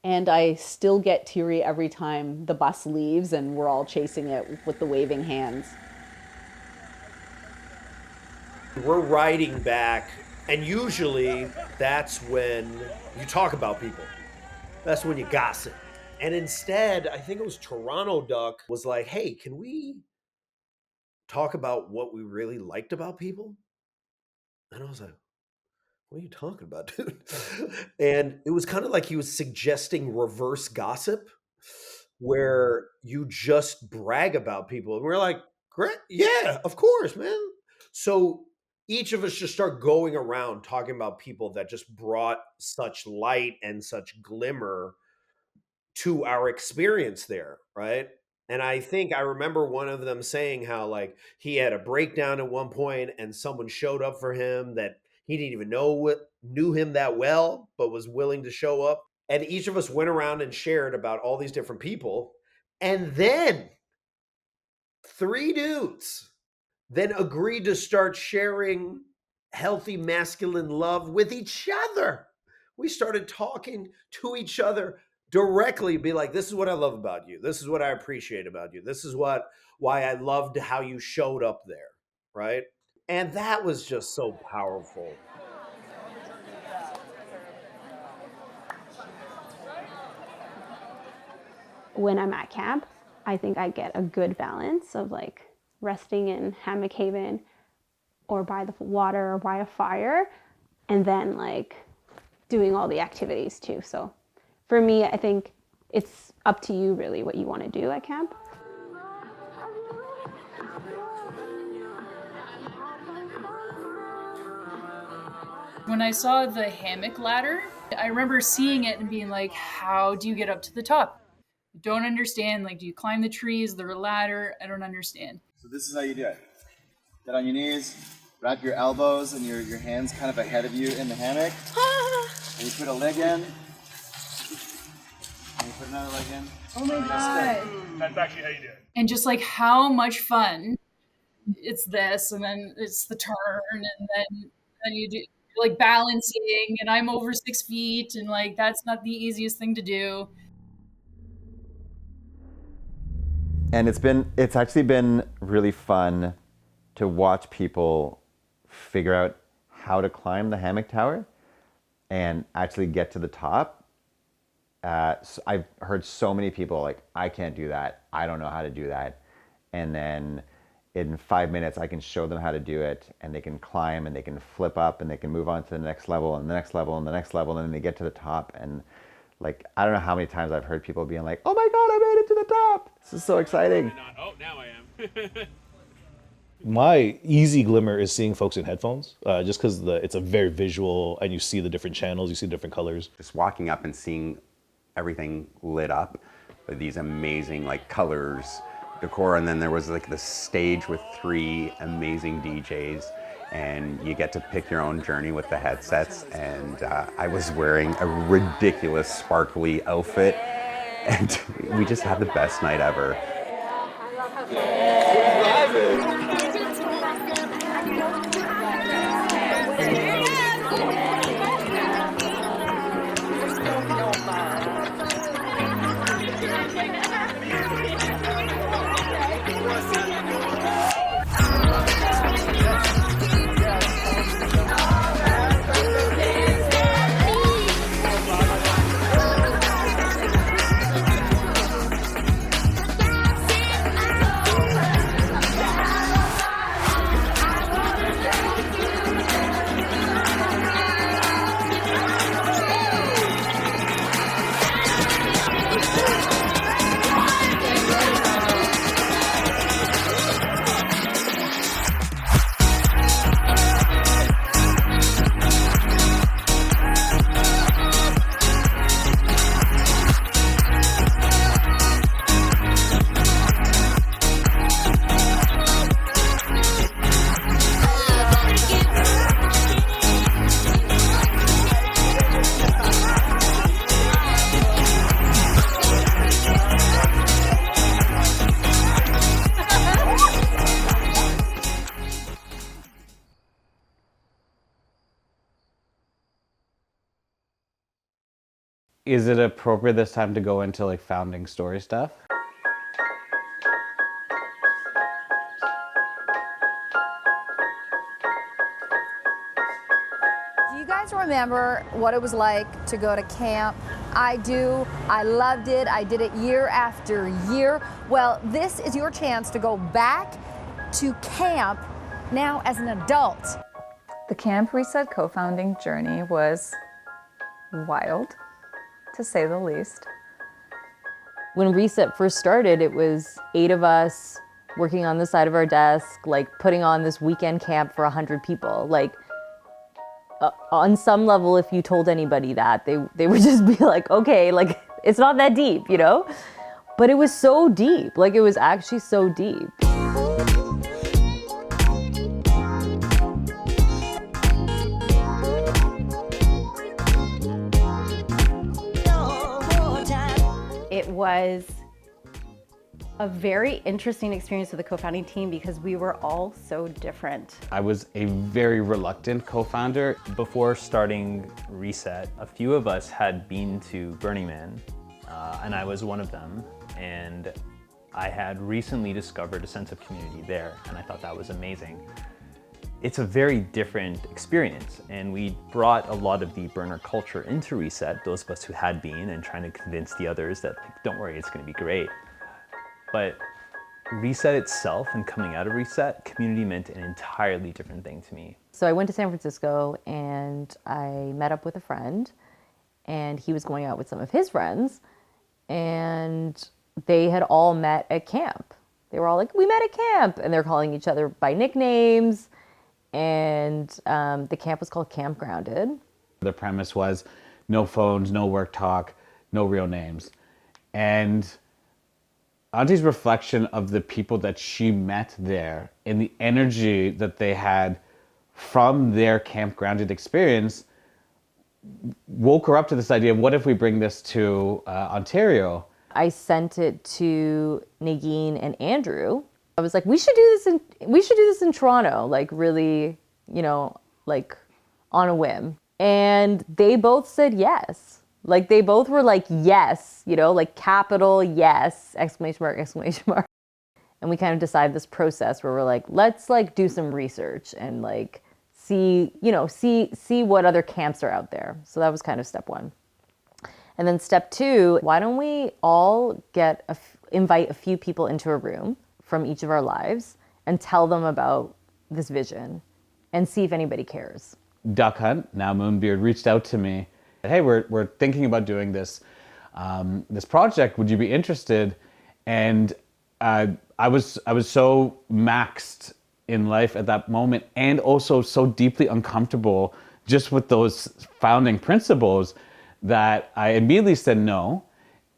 Speaker 10: and I still get teary every time the bus leaves and we're all chasing it with the waving hands.
Speaker 22: We're riding back, and usually that's when you talk about people. That's when you gossip. And instead, I think it was Toronto Duck was like, hey, can we talk about what we really liked about people? And I was like, what are you talking about, dude? And it was kind of like he was suggesting reverse gossip, where you just brag about people. And we're like, great, yeah, of course, man. So each of us just start going around talking about people that just brought such light and such glimmer to our experience there, right? And I think I remember one of them saying how like he had a breakdown at one point and someone showed up for him that he didn't even knew him that well, but was willing to show up. And each of us went around and shared about all these different people. And then 3 dudes then agreed to start sharing healthy masculine love with each other. We started talking to each other directly, be like, this is what I love about you. This is what I appreciate about you. This is why I loved how you showed up there, right? And that was just so powerful.
Speaker 7: When I'm at camp, I think I get a good balance of like resting in hammock haven or by the water or by a fire, and then like doing all the activities too. So for me, I think it's up to you really what you want to do at camp.
Speaker 5: When I saw the hammock ladder, I remember seeing it and being like, how do you get up to the top? I don't understand. Like, do you climb the trees, the ladder? I don't understand.
Speaker 8: So this is how you do it. Get on your knees, wrap your elbows and your hands kind of ahead of you in the hammock. And you put a leg in. And you put another leg in.
Speaker 5: Oh my God.
Speaker 8: That's actually how you do it.
Speaker 5: And just like how much fun it's this, and then it's the turn, and then you do like balancing, and I'm over 6 feet, and like that's not the easiest thing to do.
Speaker 9: And it's actually been really fun to watch people figure out how to climb the hammock tower and actually get to the top. So I've heard so many people like, I can't do that. I don't know how to do that. And then in 5 minutes, I can show them how to do it, and they can climb and they can flip up and they can move on to the next level and the next level and the next level. And then they get to the top, and like, I don't know how many times I've heard people being like, oh my God, I made it to the top. This is so exciting.
Speaker 11: Oh, now I am.
Speaker 13: My easy glimmer is seeing folks in headphones, just because it's a very visual, and you see the different channels, you see different colors.
Speaker 14: Just walking up and seeing everything lit up with these amazing like colors, decor, and then there was like the stage with 3 amazing DJs, and you get to pick your own journey with the headsets. And I was wearing a ridiculous sparkly outfit, and we just had the best night ever.
Speaker 25: Is it appropriate this time to go into like founding story stuff?
Speaker 26: Do you guys remember what it was like to go to camp? I do. I loved it. I did it year after year. Well, this is your chance to go back to camp now as an adult.
Speaker 28: The Camp Reset co-founding journey was wild, to say the least.
Speaker 3: When Reset first started, it was 8 of us working on the side of our desk, like putting on this weekend camp for 100 people. Like, on some level, if you told anybody that, they would just be like, okay, like, it's not that deep, you know? But it was so deep. Like, it was actually so deep.
Speaker 29: It was
Speaker 2: A very interesting experience with the co-founding team because we were all so different.
Speaker 25: I was a very reluctant co-founder.
Speaker 11: Before starting Reset, a few of us had been to Burning Man, and I was one of them. And I had recently discovered a sense of community there, and I thought that was amazing. It's a very different experience, and we brought a lot of the burner culture into Reset, those of us who had been, and trying to convince the others that, like, don't worry, it's gonna be great. But Reset itself and coming out of Reset, community meant an entirely different thing to me.
Speaker 3: So I went to San Francisco and I met up with a friend, and he was going out with some of his friends, and they had all met at camp. They were all like, we met at camp, and they're calling each other by nicknames, and the camp was called Camp Grounded.
Speaker 25: The premise was no phones, no work talk, no real names. And Auntie's reflection of the people that she met there and the energy that they had from their Camp Grounded experience woke her up to this idea of what if we bring this to Ontario?
Speaker 3: I sent it to Nagin and Andrew. I was like, we should do this in Toronto, like really, you know, like on a whim. And they both said yes. Like they both were like, yes, you know, like capital yes, exclamation mark, exclamation mark. And we kind of decided this process where we're like, let's like do some research and like see what other camps are out there. So that was kind of step one. And then step two, why don't we all invite a few people into a room from each of our lives and tell them about this vision and see if anybody cares.
Speaker 25: Duck Hunt, now Moonbeard, reached out to me. Hey, we're thinking about doing this project. Would you be interested? And I was so maxed in life at that moment, and also so deeply uncomfortable just with those founding principles that I immediately said no.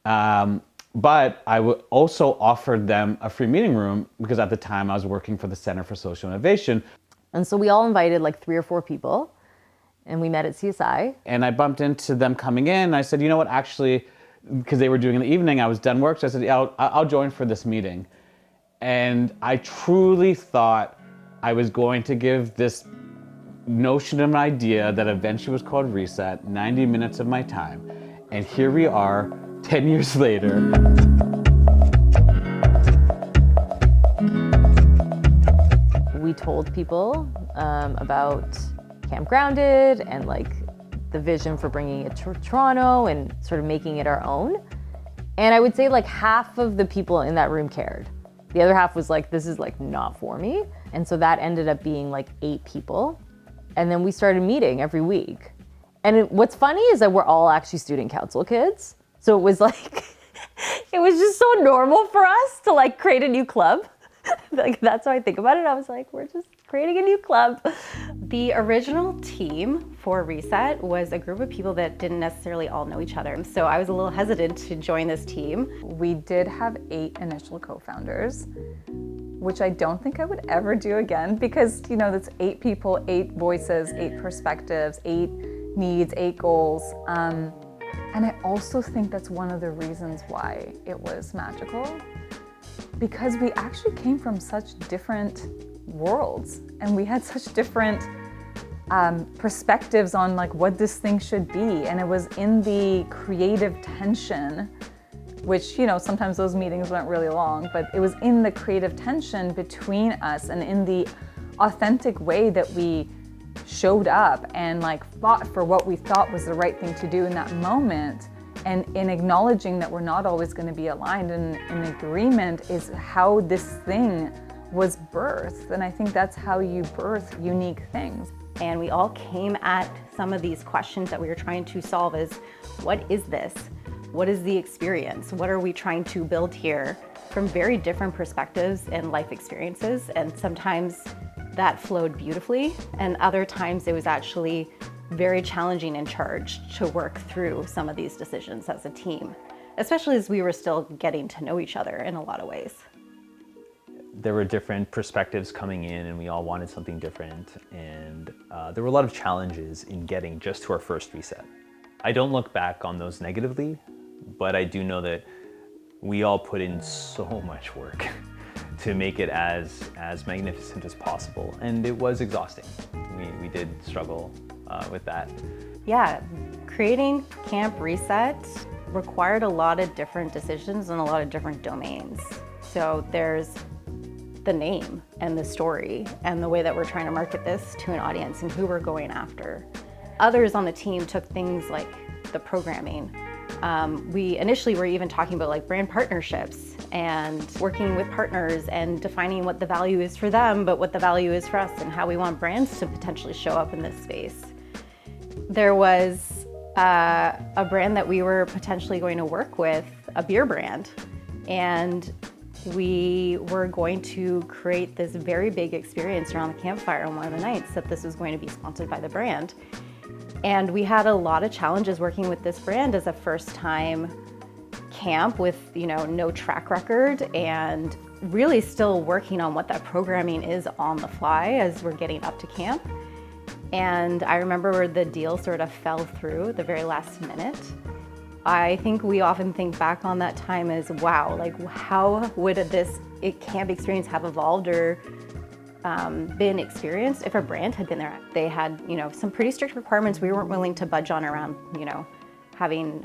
Speaker 25: But I also offered them a free meeting room because at the time I was working for the Center for Social Innovation.
Speaker 3: And so we all invited like 3 or 4 people, and we met at CSI.
Speaker 25: And I bumped into them coming in. I said, you know what, actually, because they were doing it in the evening, I was done work, so I said, yeah, I'll join for this meeting. And I truly thought I was going to give this notion of an idea that eventually was called Reset 90 minutes of my time. And here we are, 10 years later.
Speaker 3: We told people about Camp Grounded and like the vision for bringing it to Toronto and sort of making it our own. And I would say like half of the people in that room cared. The other half was like, this is like not for me. And so that ended up being like 8 people. And then we started meeting every week. And what's funny is that we're all actually student council kids. So it was like, it was just so normal for us to like create a new club. Like that's how I think about it. I was like, we're just creating a new club.
Speaker 2: The original team for Reset was a group of people that didn't necessarily all know each other. So I was a little hesitant to join this team.
Speaker 28: We did have 8 initial co-founders, which I don't think I would ever do again because, you know, that's 8 people, 8 voices, 8 perspectives, 8 needs, 8 goals. And I also think that's one of the reasons why it was magical, because we actually came from such different worlds and we had such different perspectives on like what this thing should be. And it was in the creative tension, which, you know, sometimes those meetings went really long, but it was in the creative tension between us and in the authentic way that we showed up and like fought for what we thought was the right thing to do in that moment. And in acknowledging that we're not always going to be aligned and in agreement is how this thing was birthed. And I think that's how you birth unique things.
Speaker 2: And we all came at some of these questions that we were trying to solve as, what is this? What is the experience? What are we trying to build here? From very different perspectives and life experiences. And sometimes that flowed beautifully. And other times it was actually very challenging and charged to work through some of these decisions as a team, especially as we were still getting to know each other in a lot of ways.
Speaker 11: There were different perspectives coming in and we all wanted something different. And there were a lot of challenges in getting just to our first reset. I don't look back on those negatively, but I do know that we all put in so much work to make it as magnificent as possible, and it was exhausting. We did struggle with that.
Speaker 2: Yeah, creating Camp Reset required a lot of different decisions in a lot of different domains. So there's the name and the story and the way that we're trying to market this to an audience and who we're going after. Others on the team took things like the programming. We initially were even talking about like brand partnerships and working with partners and defining what the value is for them, but what the value is for us and how we want brands to potentially show up in this space. There was a brand that we were potentially going to work with, a beer brand, and we were going to create this very big experience around the campfire on one of the nights that this was going to be sponsored by the brand. And we had a lot of challenges working with this brand as a first-time camp with, no track record, and really still working on what that programming is on the fly as we're getting up to camp. And I remember where the deal sort of fell through the very last minute. I think we often think back on that time as, wow, like how would this camp experience have evolved or been experienced if a brand had been there? They had, some pretty strict requirements we weren't willing to budge on around, having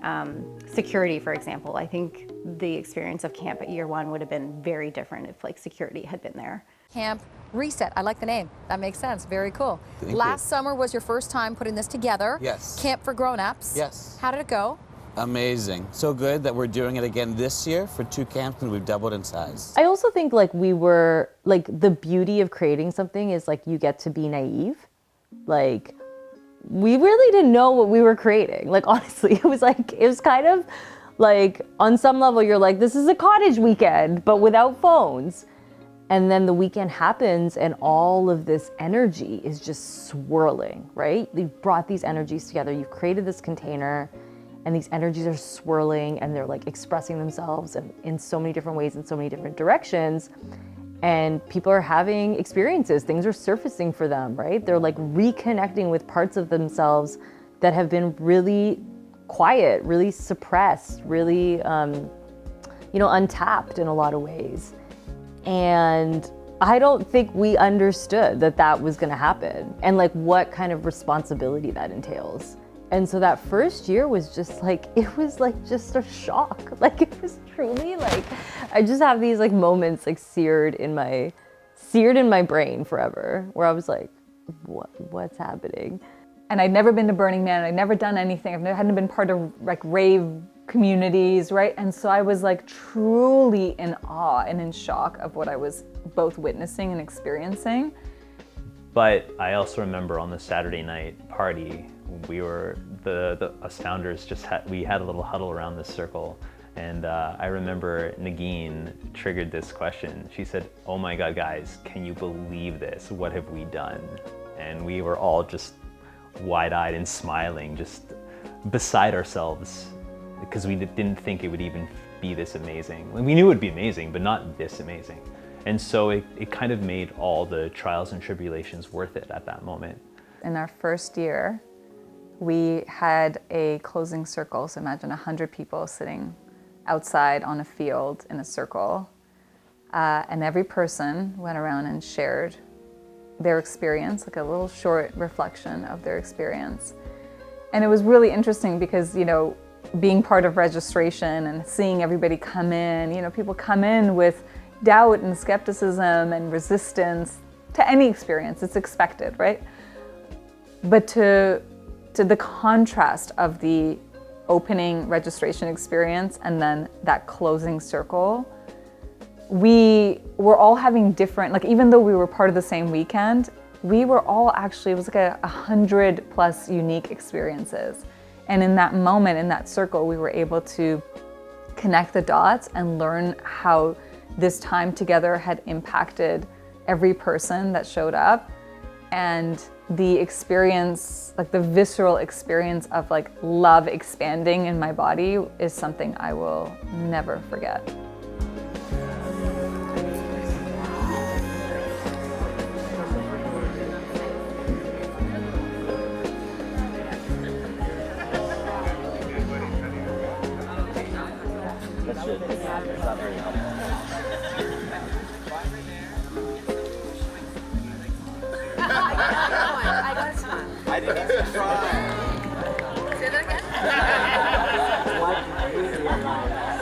Speaker 2: security, for example. I think the experience of camp at year one would have been very different if like security had been there.
Speaker 26: Camp Reset. I like the name. That makes sense. Very cool.
Speaker 4: Thank
Speaker 26: Last
Speaker 4: you.
Speaker 26: summer was your first time putting this together.
Speaker 4: Yes.
Speaker 26: Camp for grown-ups.
Speaker 4: Yes.
Speaker 26: How did it go?
Speaker 4: Amazing. So good that we're doing it again this year for 2 camps and we've doubled in size.
Speaker 3: I also think like we were, like the beauty of creating something is like you get to be naive. Like we really didn't know what we were creating. Like honestly, it was kind of like on some level you're like, this is a cottage weekend, but without phones. And then the weekend happens and all of this energy is just swirling, right? You've brought these energies together. You've created this container and these energies are swirling and they're like expressing themselves in so many different ways, in so many different directions. And people are having experiences, things are surfacing for them, right? They're like reconnecting with parts of themselves that have been really quiet, really suppressed, really, untapped in a lot of ways. And I don't think we understood that was gonna happen and like what kind of responsibility that entails. And so that first year was just like, it was like just a shock. Like it was truly like, I just have these like moments like seared in my brain forever where I was like, what's happening?
Speaker 28: And I'd never been to Burning Man, I'd never done anything, hadn't been part of like rave communities, right? And so I was like truly in awe and in shock of what I was both witnessing and experiencing.
Speaker 11: But I also remember on the Saturday night party, we were, us founders we had a little huddle around this circle. And I remember Nagin triggered this question. She said, "Oh my God, guys, can you believe this? What have we done?" And we were all just wide-eyed and smiling, just beside ourselves, because we didn't think it would even be this amazing. We knew it would be amazing, but not this amazing. And so it kind of made all the trials and tribulations worth it at that moment.
Speaker 28: In our first year, we had a closing circle. So imagine 100 people sitting outside on a field in a circle. And every person went around and shared their experience, like a little short reflection of their experience. And it was really interesting because, being part of registration and seeing everybody come in, people come in with doubt and skepticism and resistance to any experience. It's expected, right? But to the contrast of the opening registration experience and then that closing circle, we were all having different, like even though we were part of the same weekend, we were all actually, it was like 100+ unique experiences. And in that moment, in that circle, we were able to connect the dots and learn how this time together had impacted every person that showed up. And the experience, like the visceral experience of like love expanding in my body is something I will never forget.
Speaker 10: there you go.
Speaker 26: I got a smile.
Speaker 8: I didn't even try.
Speaker 26: Say that again.
Speaker 12: What you realize,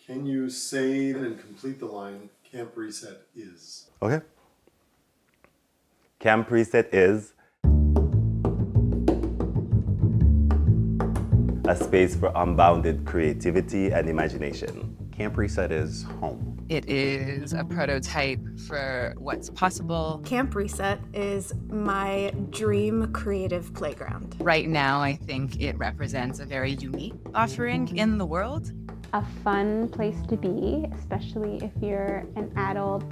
Speaker 15: Can you say and complete the line, Camp Reset is?
Speaker 14: Okay. Camp Reset is a space for unbounded creativity and imagination. Camp Reset is home.
Speaker 17: It is a prototype for what's possible.
Speaker 16: Camp Reset is my dream creative playground.
Speaker 17: Right now, I think it represents a very unique offering in the world.
Speaker 7: A fun place to be, especially if you're an adult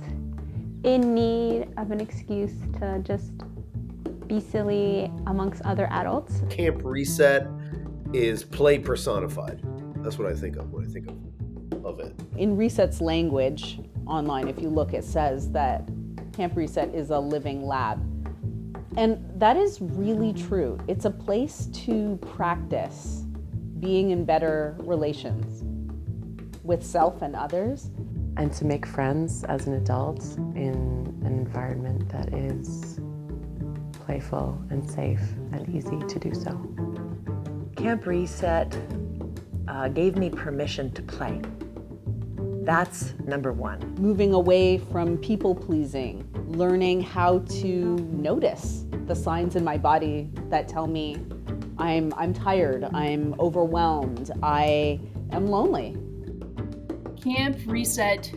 Speaker 7: in need of an excuse to just be silly amongst other adults.
Speaker 22: Camp Reset is play personified. That's what I think of when I think of it.
Speaker 10: In Reset's language online, if you look, it says that Camp Reset is a living lab. And that is really true. It's a place to practice being in better relations with self and others.
Speaker 21: And to make friends as an adult in an environment that is playful and safe and easy to do so.
Speaker 18: Camp Reset gave me permission to play. That's number one.
Speaker 10: Moving away from people pleasing, learning how to notice the signs in my body that tell me I'm tired, I'm overwhelmed, I am lonely.
Speaker 5: Camp Reset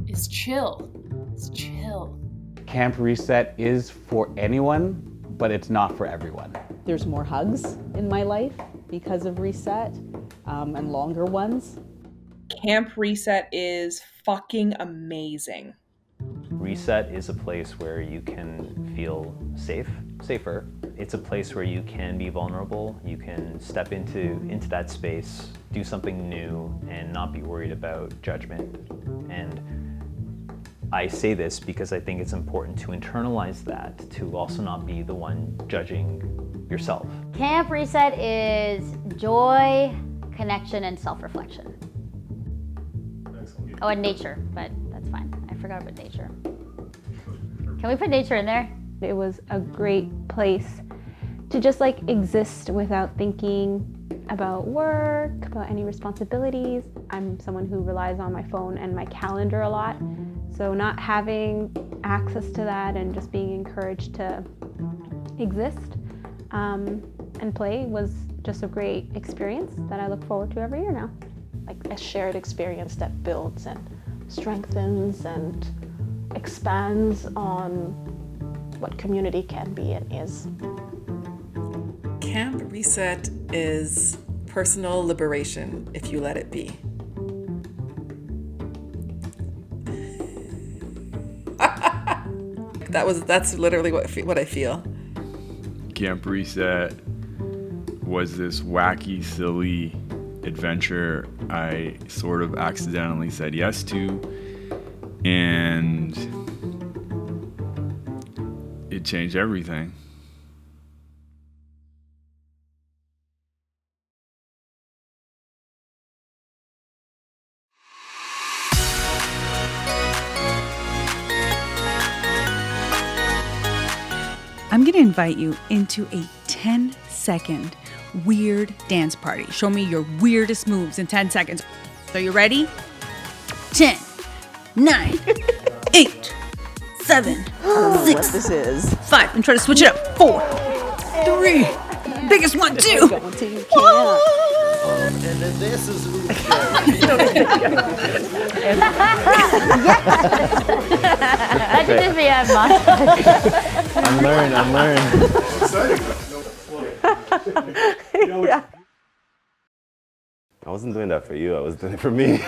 Speaker 5: is chill. It's chill.
Speaker 25: Camp Reset is for anyone, but it's not for everyone.
Speaker 10: There's more hugs in my life because of Reset, and longer ones.
Speaker 23: Camp Reset is fucking amazing.
Speaker 11: Reset is a place where you can feel safer. It's a place where you can be vulnerable. You can step into that space, do something new, and not be worried about judgment. And I say this because I think it's important to internalize that, to also not be the one judging yourself.
Speaker 26: Camp Reset is joy, connection, and self-reflection. Oh, and nature, but that's fine. I forgot about nature. Can we put nature in there?
Speaker 7: It was a great place to just like exist without thinking about work, about any responsibilities. I'm someone who relies on my phone and my calendar a lot. So not having access to that and just being encouraged to exist and play was just a great experience that I look forward to every year now.
Speaker 19: Like a shared experience that builds and strengthens and expands on what community can be and is.
Speaker 20: Camp Reset is personal liberation if you let it be. That's literally what I feel.
Speaker 24: Camp Reset was this wacky, silly adventure I sort of accidentally said yes to, and it changed everything.
Speaker 27: I'm going to invite you into a 10-second weird dance party. Show me your weirdest moves in 10 seconds. Are you ready? 10, 9, 8, 7, 6,
Speaker 10: what this is.
Speaker 27: 5. And try to switch it up. 4, 3. Biggest one, 2.
Speaker 22: And then this is
Speaker 26: That should just be a montage.
Speaker 13: Unlearn.
Speaker 14: I wasn't doing that for you, I was doing it for me.